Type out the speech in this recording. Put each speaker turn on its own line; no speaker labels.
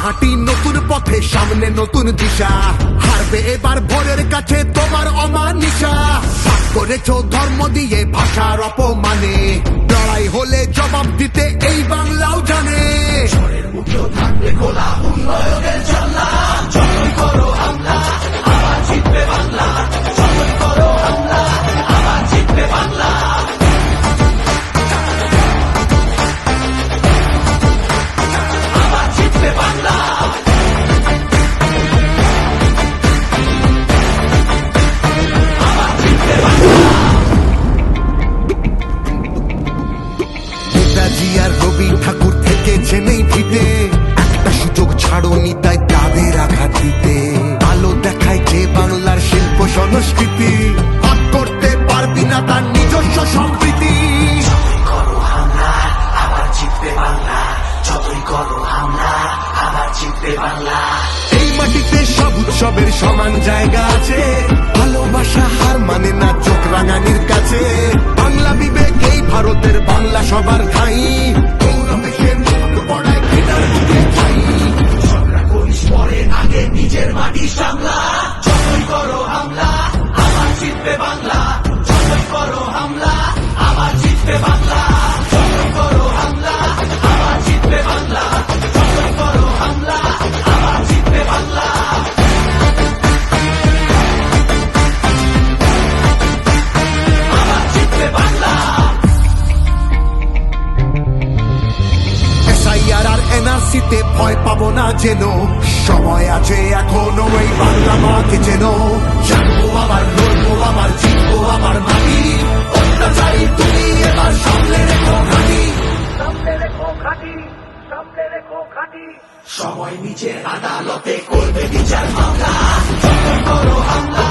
হাঁটি নতুন পথে, সামনে নতুন দিশা। হারবে এবার ভোরের কাছে তোমার অমানিসা। ভাগ করেছো ধর্ম দিয়ে ভাষার অপমানে, লড়াই হলে জবাব দিতে এই বাংলাও জানে। থাকবে খোলা উন্নয়নের জানলা, যতই করো হামলা আবার জিতবে বাংলা, যতই করো হামলা আবার জিতবে বাংলা। আবার জিতবে বাংলা। আবার জিতবে বাংলা। নেতাজি আর রবি ঠাকুর থেকে জেনেই ভিতে, একটা সুযোগ ছাড়োনি তাই তাদের আঘাত দিতে। আলো দেখায় যে বাংলার শিল্প সংস্কৃতি, ভাগ করতে পারবি না তার নিজস্ব সম্প্রীতি। যতই করো হামলা আবার জিতবে বাংলা, যতই করো হামলা আবার জিতবে বাংলা। এই মাটিতে সব উৎসবের সমান জায়গা আছে, ভালোবাসা হার মানে না চোখ রাঙানির কাছে। বাংলা বিবেক এই ভারতের বাংলা সবার ঠাই, আগে নিজের মাটি সামলা। যতই করো হামলা আবার জিতবে বাংলা, যতই করো হামলা আবার জিতবে বাংলা, যতই করো হামলা আবার জিতবে বাংলা, যতই করো হামলা আবার জিতবে বাংলা। আবার জিতবে বাংলা। এসআইআর আর এনআরসিতে ভয় পাবো না যেন, সময় আছে এখনো এই বাংলা মাকে যেন। জানবো আবার লড়বো আবার জিতবো আবার মাটি, অত্যাচারী তুমি এবার সামলে রেখো ঘাটি, সামলে রেখো ঘাটি, সামলে রেখো ঘাটি। সময় নিচে আদালতে করবে বিচার মামলা, যতই করো হামলা